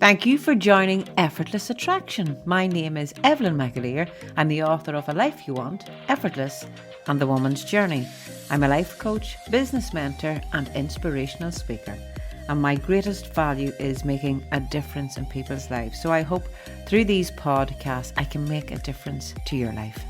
Thank you for joining Effortless Attraction. My name is Evelyn McAleer. I'm the author of A Life You Want, Effortless, and The Woman's Journey. I'm a life coach, business mentor, and inspirational speaker. And my greatest value is making a difference in people's lives. So I hope through these podcasts I can make a difference to your life.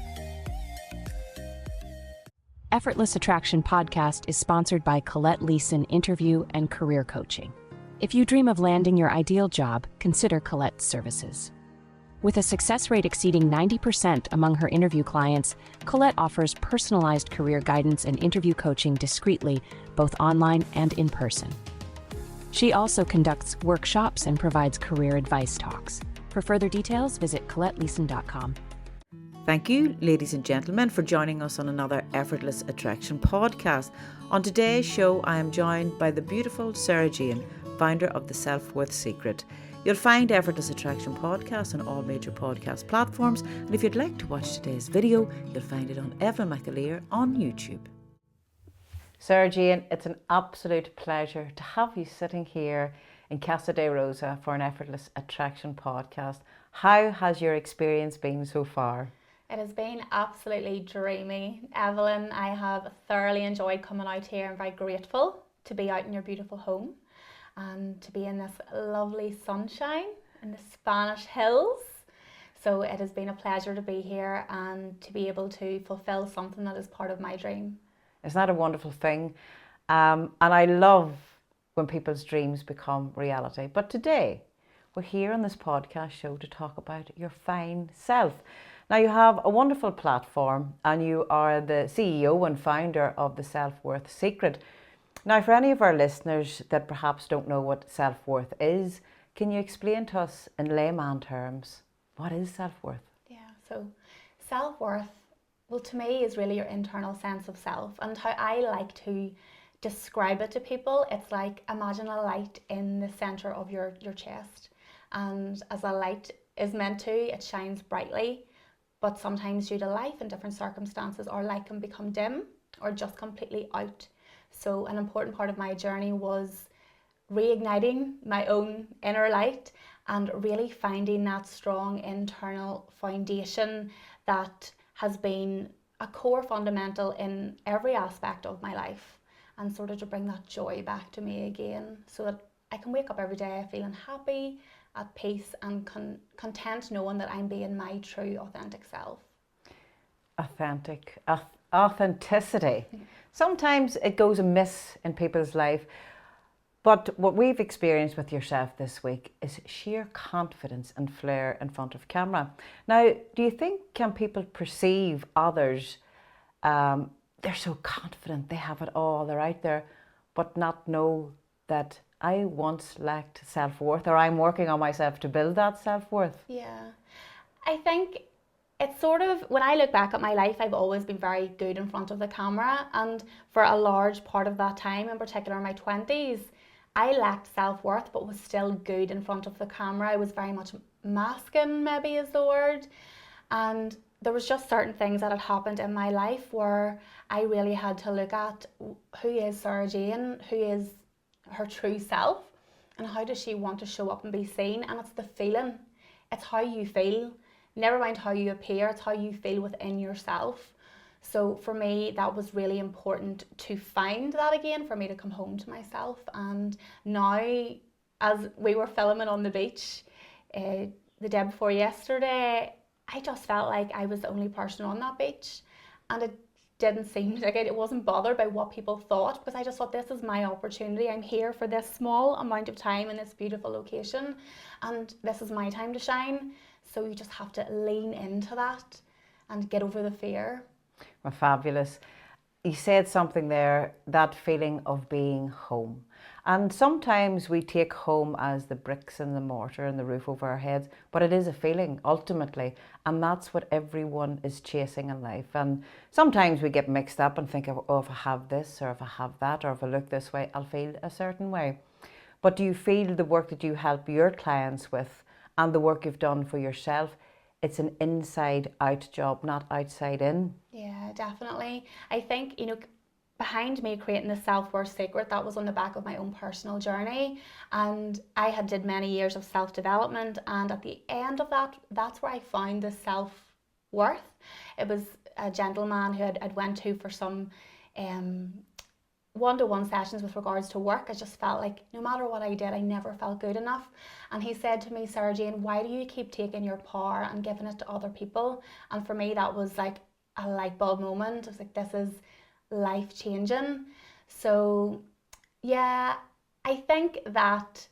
Effortless Attraction podcast is sponsored by Colette Leeson Interview and Career Coaching. If you dream of landing your ideal job, consider Colette's services. With a success rate exceeding 90% among her interview clients, Colette offers personalized career guidance and interview coaching discreetly, both online and in person. She also conducts workshops and provides career advice talks. For further details, visit ColetteLeeson.com. Thank you, ladies and gentlemen, for joining us on another Effortless Attraction podcast. On today's show, I am joined by the beautiful Sarah Jayne, founder of The Self-Worth Secret. You'll find Effortless Attraction podcast on all major podcast platforms, and if you'd like to watch today's video, you'll find it on Evelyn McAleer on YouTube. Sarah Jayne, it's an absolute pleasure to have you sitting here in Casa de Rosa for an Effortless Attraction podcast. How has your experience been so far? It has been absolutely dreamy, Evelyn. I have thoroughly enjoyed coming out here. I'm very grateful to be out in your beautiful home and to be in this lovely sunshine in the Spanish hills. So it has been a pleasure to be here and to be able to fulfill something that is part of my dream. Isn't that a wonderful thing? And I love when people's dreams become reality. But today, we're here on this podcast show to talk about your fine self. Now, you have a wonderful platform and you are the CEO and founder of The Self-Worth Secret. Now, for any of our listeners that perhaps don't know what self-worth is, can you explain to us in layman terms, what is self-worth? Yeah, so self-worth, well, to me, is really your internal sense of self. And how I like to describe it to people, it's like, imagine a light in the centre of your chest. And as a light is meant to, it shines brightly. But sometimes due to life and different circumstances, our light can become dim or just completely out. So an important part of my journey was reigniting my own inner light and really finding that strong internal foundation that has been a core fundamental in every aspect of my life, and sort of to bring that joy back to me again so that I can wake up every day feeling happy, at peace and content, knowing that I'm being my true authentic self. Authenticity. Sometimes it goes amiss in people's life, but what we've experienced with yourself this week is sheer confidence and flair in front of camera. Now, do you think, can people perceive others, they're so confident, they have it all, they're out there, but not know that I once lacked self-worth, or I'm working on myself to build that self-worth? Yeah, I think it's sort of, when I look back at my life, I've always been very good in front of the camera, and for a large part of that time, in particular my 20s, I lacked self-worth but was still good in front of the camera. I was very much masking, maybe is the word, and there was just certain things that had happened in my life where I really had to look at, who is Sarah Jayne, who is her true self, and how does she want to show up and be seen. And it's the feeling, it's how you feel, never mind how you appear, it's how you feel within yourself. So for me, that was really important to find that again, for me to come home to myself. And now, as we were filming on the beach the day before yesterday, I just felt like I was the only person on that beach, and it didn't seem like it wasn't bothered by what people thought, because I just thought, this is my opportunity. I'm here for this small amount of time in this beautiful location, and this is my time to shine. So you just have to lean into that and get over the fear. Well, fabulous. You said something there, that feeling of being home. And sometimes we take home as the bricks and the mortar and the roof over our heads, but it is a feeling ultimately, and that's what everyone is chasing in life. And sometimes we get mixed up and think, oh, if I have this, or if I have that, or if I look this way, I'll feel a certain way. But do you feel the work that you help your clients with and the work you've done for yourself, it's an inside out job, not outside in? Yeah, definitely. I think, behind me creating the self-worth secret, that was on the back of my own personal journey, and I had did many years of self-development, and at the end of that, that's where I found the self-worth. It was a gentleman who I'd went to for some one-to-one sessions with regards to work. I just felt like no matter what I did, I never felt good enough. And he said to me, Sarah Jayne, why do you keep taking your power and giving it to other people? And for me, that was like a light bulb moment. I was like, this is life changing. So yeah, I think that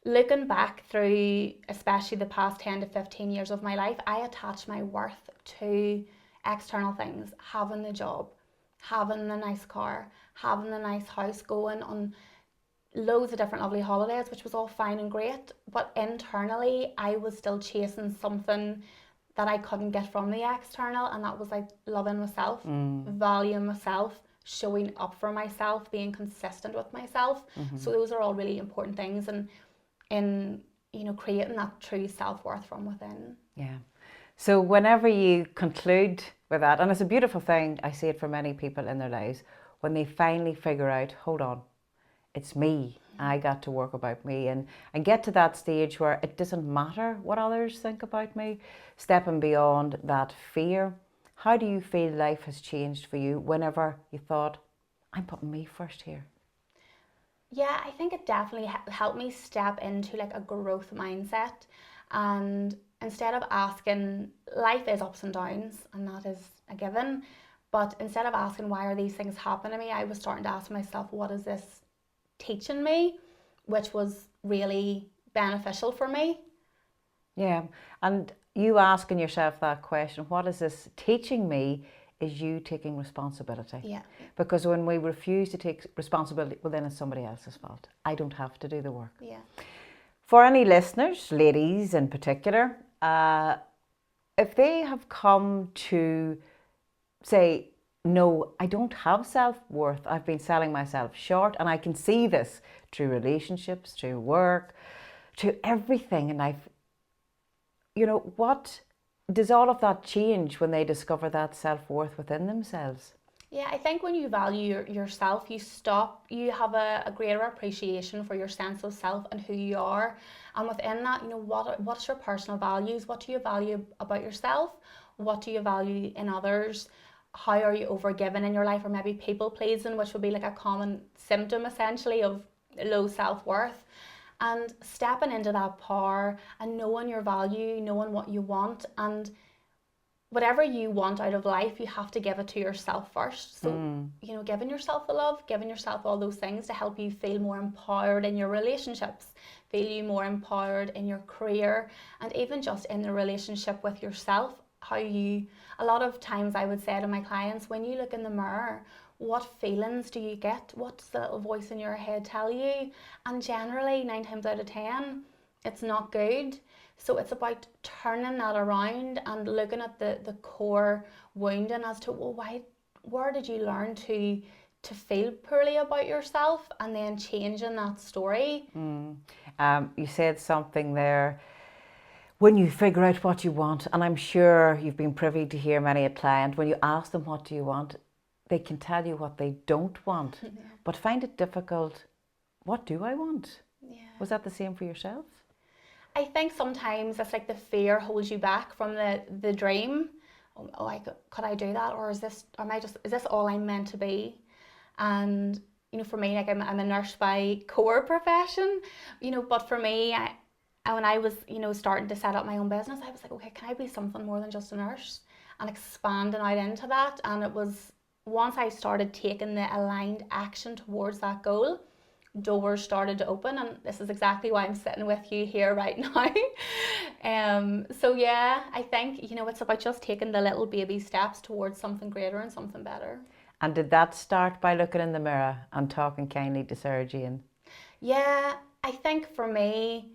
looking back through especially the past 10 to 15 years of my life, I attach my worth to external things, having the job, having the nice car, having the nice house, going on loads of different lovely holidays, which was all fine and great. But internally, I was still chasing something that I couldn't get from the external, and that was like loving myself, valuing myself, showing up for myself, being consistent with myself. So those are all really important things, and in creating that true self-worth from within. Yeah. So whenever you conclude with that, and it's a beautiful thing, I see it for many people in their lives, when they finally figure out, hold on, it's me. I got to work about me and get to that stage where it doesn't matter what others think about me, stepping beyond that fear. How do you feel life has changed for you whenever you thought, I'm putting me first here? Yeah, I think it definitely helped me step into like a growth mindset, and instead of asking, life is ups and downs and that is a given, but instead of asking why are these things happening to me, I was starting to ask myself, what is this teaching me, which was really beneficial for me. Yeah, and you asking yourself that question, what is this teaching me, is you taking responsibility. Yeah. Because when we refuse to take responsibility, well then it's somebody else's fault. I don't have to do the work. Yeah. For any listeners, ladies in particular, if they have come to say, no, I don't have self-worth, I've been selling myself short, and I can see this through relationships, through work, through everything in life, what does all of that change when they discover that self-worth within themselves? Yeah, I think when you value yourself, you have a greater appreciation for your sense of self and who you are. And within that, what's your personal values? What do you value about yourself? What do you value in others? How are you overgiven in your life, or maybe people pleasing, which would be like a common symptom essentially of low self-worth. And stepping into that power and knowing your value, knowing what you want, and whatever you want out of life, you have to give it to yourself first. So, giving yourself the love, giving yourself all those things to help you feel more empowered in your relationships, feel you more empowered in your career, and even just in the relationship with yourself. A lot of times I would say to my clients, when you look in the mirror, what feelings do you get? What's the little voice in your head tell you? And generally, 9 times out of 10, it's not good. So it's about turning that around and looking at the core wounding as to, where did you learn to feel poorly about yourself, and then changing that story. You said something there, when you figure out what you want, and I'm sure you've been privy to hear many a client, when you ask them what do you want, they can tell you what they don't want, but find it difficult. What do I want? Yeah. Was that the same for yourself? I think sometimes it's like the fear holds you back from the dream. Could I do that, or is this all I'm meant to be? And for me, like I'm a nurse by core profession, but for me, when I was starting to set up my own business, I was like, okay, can I be something more than just a nurse, and expanding out into that. And it was once I started taking the aligned action towards that goal, doors started to open, and this is exactly why I'm sitting with you here right now. So yeah, I think it's about just taking the little baby steps towards something greater and something better. And did that start by looking in the mirror and talking kindly to Sarah Jayne? Yeah, I think for me,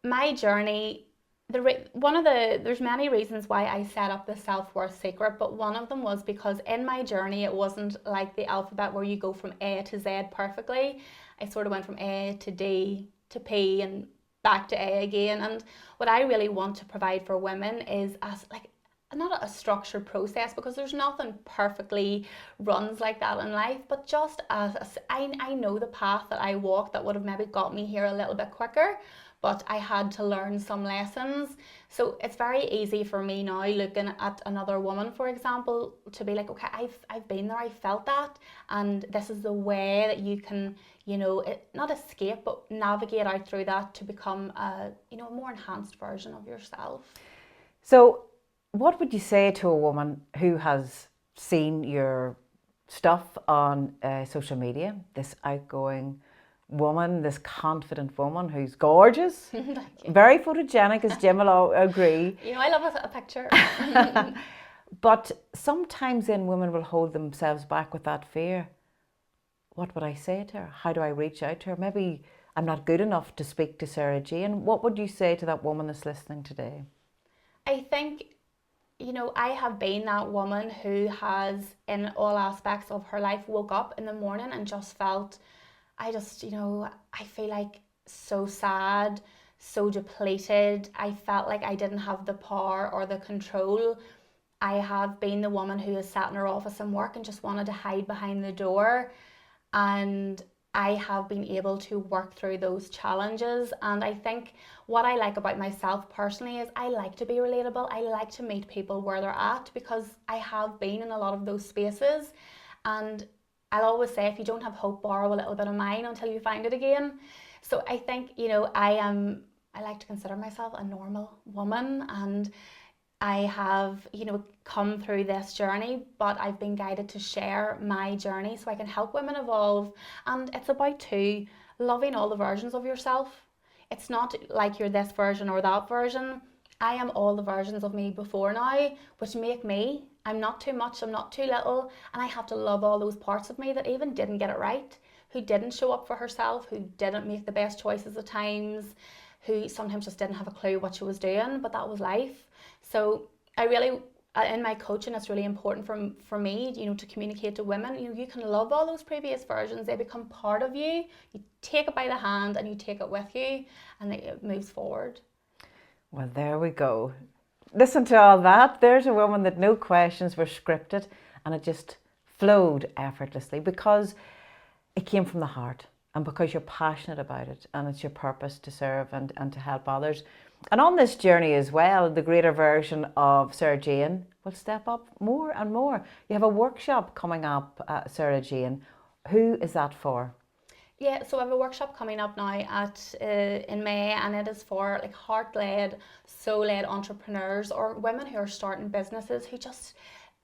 my journey, there's many reasons why I set up the self-worth secret, but one of them was because in my journey, it wasn't like the alphabet where you go from A to Z perfectly. I sort of went from A to D to P and back to A again. And what I really want to provide for women is not a structured process, because there's nothing perfectly runs like that in life, but just as I know the path that I walked that would have maybe got me here a little bit quicker, but I had to learn some lessons. So it's very easy for me now, looking at another woman, for example, to be like, okay, I've been there, I felt that, and this is the way that you can, not escape, but navigate out through that to become a more enhanced version of yourself. So what would you say to a woman who has seen your stuff on social media, this outgoing woman, this confident woman who's gorgeous, very photogenic, as Jim will agree. I love a picture. But sometimes then women will hold themselves back with that fear. What would I say to her? How do I reach out to her? Maybe I'm not good enough to speak to Sarah Jayne. What would you say to that woman that's listening today? I think, I have been that woman who has, in all aspects of her life, woke up in the morning and just felt, I feel like so sad, so depleted. I felt like I didn't have the power or the control. I have been the woman who has sat in her office and work and just wanted to hide behind the door. And I have been able to work through those challenges. And I think what I like about myself personally is I like to be relatable. I like to meet people where they're at, because I have been in a lot of those spaces. And I'll always say, if you don't have hope, borrow a little bit of mine until you find it again. So I think, I like to consider myself a normal woman, and I have, come through this journey, but I've been guided to share my journey so I can help women evolve. And it's about loving all the versions of yourself. It's not like you're this version or that version. I am all the versions of me before now, which make me. I'm not too much, I'm not too little, and I have to love all those parts of me that even didn't get it right, who didn't show up for herself, who didn't make the best choices at times, who sometimes just didn't have a clue what she was doing, but that was life. So I really, in my coaching, it's really important for me, to communicate to women, you can love all those previous versions. They become part of you. You take it by the hand and you take it with you, and it moves forward. Well, there we go. Listen to all that. There's a woman that no questions were scripted, and it just flowed effortlessly because it came from the heart, and because you're passionate about it, and it's your purpose to serve and to help others. And on this journey as well, the greater version of Sarah Jayne will step up more and more. You have a workshop coming up, Sarah Jayne. Who is that for? Yeah, so I have a workshop coming up now in May, and it is for heart-led, soul-led entrepreneurs, or women who are starting businesses who just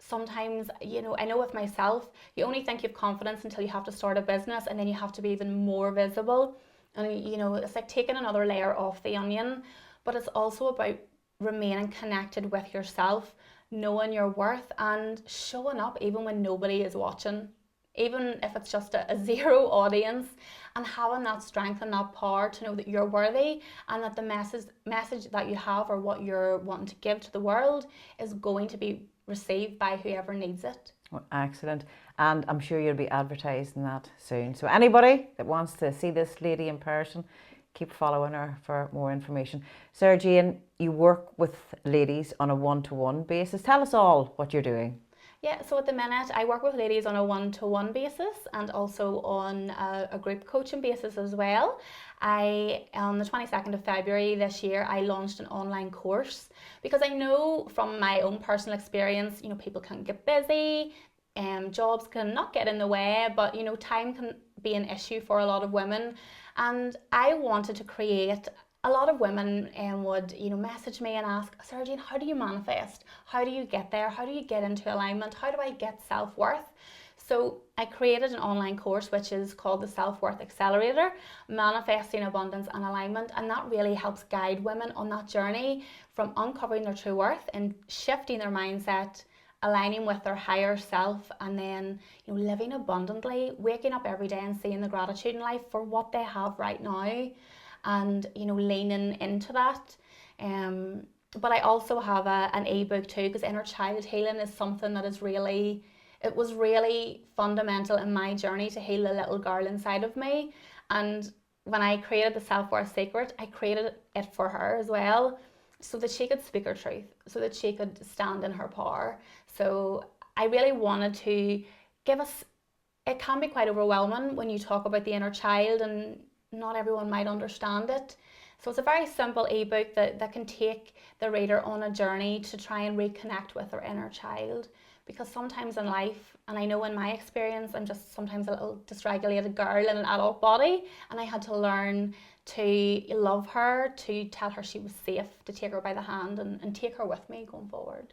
sometimes, I know with myself, you only think you have confidence until you have to start a business, and then you have to be even more visible. And it's like taking another layer off the onion, but it's also about remaining connected with yourself, knowing your worth, and showing up even when nobody is watching. Even if it's just a zero audience, and having that strength and that power to know that you're worthy, and that the message that you have, or what you're wanting to give to the world, is going to be received by whoever needs it. Well, excellent. And I'm sure you'll be advertising that soon. So anybody that wants to see this lady in person, keep following her for more information. Sarah Jayne, you work with ladies on a one-to-one basis. Tell us all what you're doing. Yeah, so at the minute I work with ladies on a one-to-one basis, and also on a group coaching basis as well. On the 22nd of February this year, I launched an online course, because I know from my own personal experience, people can get busy, jobs can not get in the way, but time can be an issue for a lot of women. And I wanted to create, a lot of women would message me and ask, Sarah Jayne, how do you manifest? How do you get there? How do you get into alignment? How do I get self-worth? So I created an online course which is called the Self-Worth Accelerator, Manifesting Abundance and Alignment, and that really helps guide women on that journey from uncovering their true worth and shifting their mindset, aligning with their higher self, and then living abundantly, waking up every day and seeing the gratitude in life for what they have right now, and leaning into that. But I also have an ebook too, because inner child healing is something that is really, it was really fundamental in my journey to heal the little girl inside of me. And when I created the Self-Worth Secret, I created it for her as well. so that she could speak her truth, so that she could stand in her power. So I really wanted to give us, it can be quite overwhelming when you talk about the inner child and not everyone might understand it. So it's a very simple ebook that can take the reader on a journey to try and reconnect with their inner child. Because sometimes in life, and I know in my experience, I'm just sometimes a little dysregulated girl in an adult body, and I had to learn to love her, to tell her she was safe, to take her by the hand and take her with me going forward.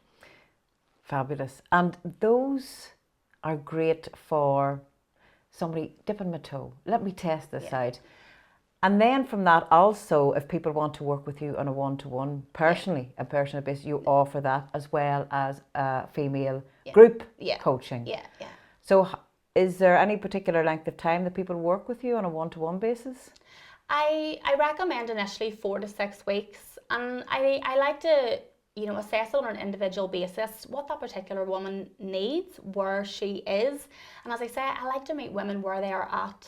Fabulous. And those are great for somebody dipping my toe. Let me test this out. And then from that also, if people want to work with you on a one-to-one, personally, a personal basis, you offer that as well as female group coaching. Yeah. So is there any particular length of time that people work with you on a one-to-one basis? I recommend initially 4 to 6 weeks, and I like to assess on an individual basis what that particular woman needs, where she is. And as I say, I like to meet women where they are at.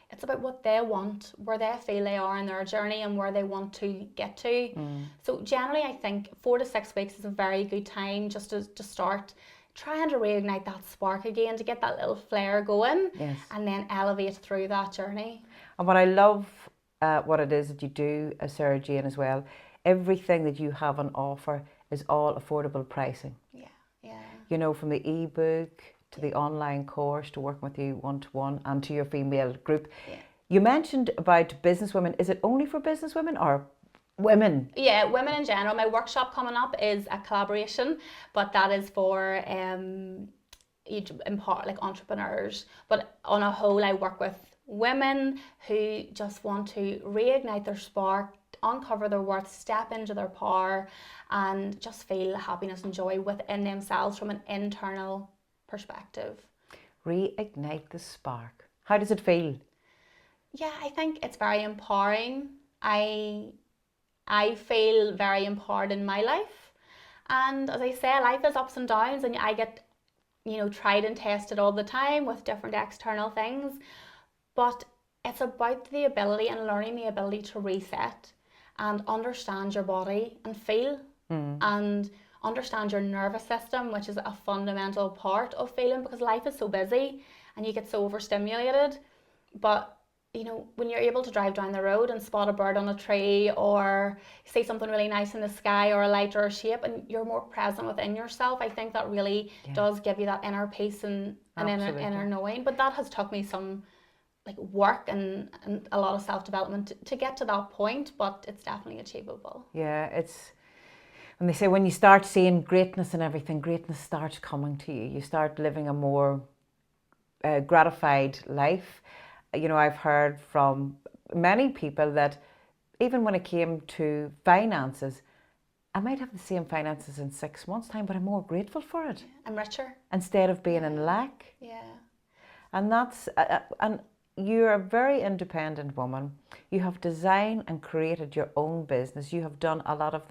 It's about what they want, where they feel they are in their journey and where they want to get to. So generally I think 4 to 6 weeks is a very good time just to start trying to reignite that spark again, to get that little flare going, and then elevate through that journey. And what I love what it is that you do, Sarah Jayne, as well, everything that you have on offer is all affordable pricing. You know, from the ebook to the online course, to working with you one-to-one, and to your female group. You mentioned about businesswomen. Is it only for businesswomen or women? Yeah, women in general. My workshop coming up is a collaboration, but that is for like entrepreneurs. But on a whole, I work with women who just want to reignite their spark, uncover their worth, step into their power, and just feel happiness and joy within themselves from an internal perspective. Reignite the spark. How does it feel? Yeah, I think it's very empowering. I feel very empowered in my life, and as I say, life is ups and downs, and I get tried and tested all the time with different external things, but it's about the ability and learning the ability to reset and understand your body and feel and understand your nervous system, which is a fundamental part of feeling, because life is so busy and you get so overstimulated. But when you're able to drive down the road and spot a bird on a tree, or see something really nice in the sky, or a light or a shape, and you're more present within yourself, I think that really does give you that inner peace and inner knowing. But that has took me some work and a lot of self-development to get to that point, but it's definitely achievable. Yeah, it's, and they say when you start seeing greatness in everything, greatness starts coming to you. You start living a more gratified life. I've heard from many people that even when it came to finances, I might have the same finances in 6 months' time, but I'm more grateful for it. I'm richer. Instead of being in lack. Yeah. And that's, and you're a very independent woman. You have designed and created your own business. You have done a lot of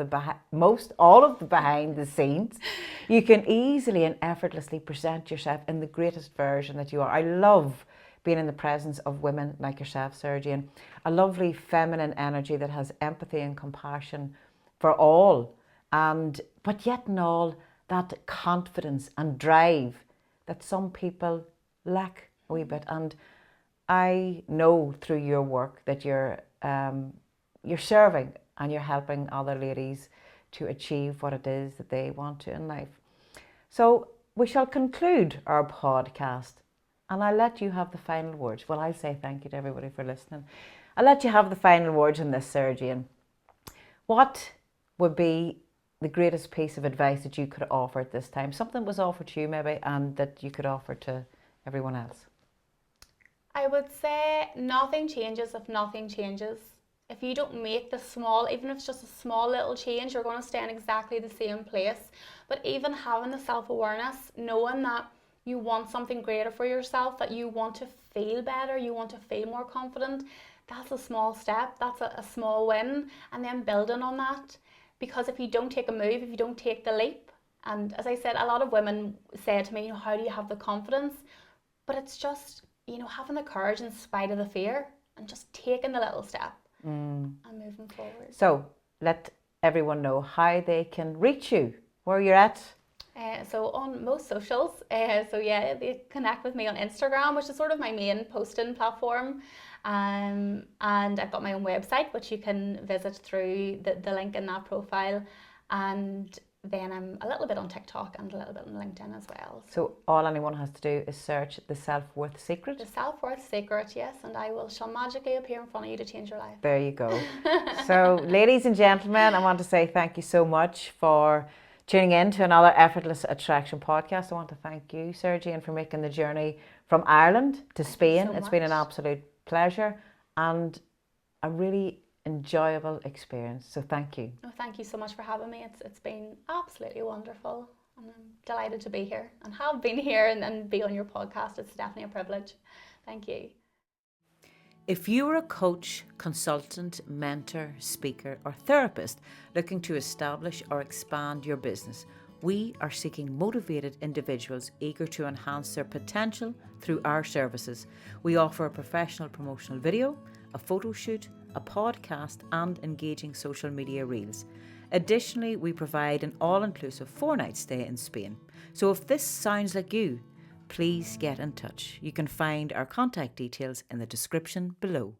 all of the behind the scenes. You can easily and effortlessly present yourself in the greatest version that you are. I love being in the presence of women like yourself, Sarah Jayne. A lovely feminine energy that has empathy and compassion for all. But yet in all, that confidence and drive that some people lack a wee bit. And I know through your work that you're serving and you're helping other ladies to achieve what it is that they want to in life. So we shall conclude our podcast, and I'll let you have the final words. Well, I'll say thank you to everybody for listening. I'll let you have the final words on this, Sarah Jayne. What would be the greatest piece of advice that you could offer at this time? Something was offered to you maybe, and that you could offer to everyone else. I would say nothing changes if nothing changes. If you don't make the small, even if it's just a small little change, you're going to stay in exactly the same place. But even having the self-awareness, knowing that you want something greater for yourself, that you want to feel better, you want to feel more confident, that's a small step, that's a small win, and then building on that. Because if you don't take a move, if you don't take the leap, and as I said, a lot of women say to me, how do you have the confidence? But it's just, having the courage in spite of the fear, and just taking the little step and moving forward. So let everyone know how they can reach you, where you're at. So on most socials, they connect with me on Instagram, which is sort of my main posting platform. And I've got my own website, which you can visit through the link in that profile. And then I'm a little bit on TikTok and a little bit on LinkedIn as well. So all anyone has to do is search The Self-Worth Secret. The Self-Worth Secret, yes, and I shall magically appear in front of you to change your life. There you go. So ladies and gentlemen, I want to say thank you so much for tuning in to another Effortless Attraction podcast. I want to thank you, Sarah Jayne, for making the journey from Ireland to Spain. It's been an absolute pleasure and a really enjoyable experience. So thank you. Oh, thank you so much for having me. It's been absolutely wonderful. And I'm delighted to be here and have been here and be on your podcast. It's definitely a privilege. Thank you. If you are a coach, consultant, mentor, speaker, or therapist looking to establish or expand your business, we are seeking motivated individuals eager to enhance their potential through our services. We offer a professional promotional video, a photo shoot, a podcast, and engaging social media reels. Additionally, we provide an all-inclusive 4-night stay in Spain. So if this sounds like you, please get in touch. You can find our contact details in the description below.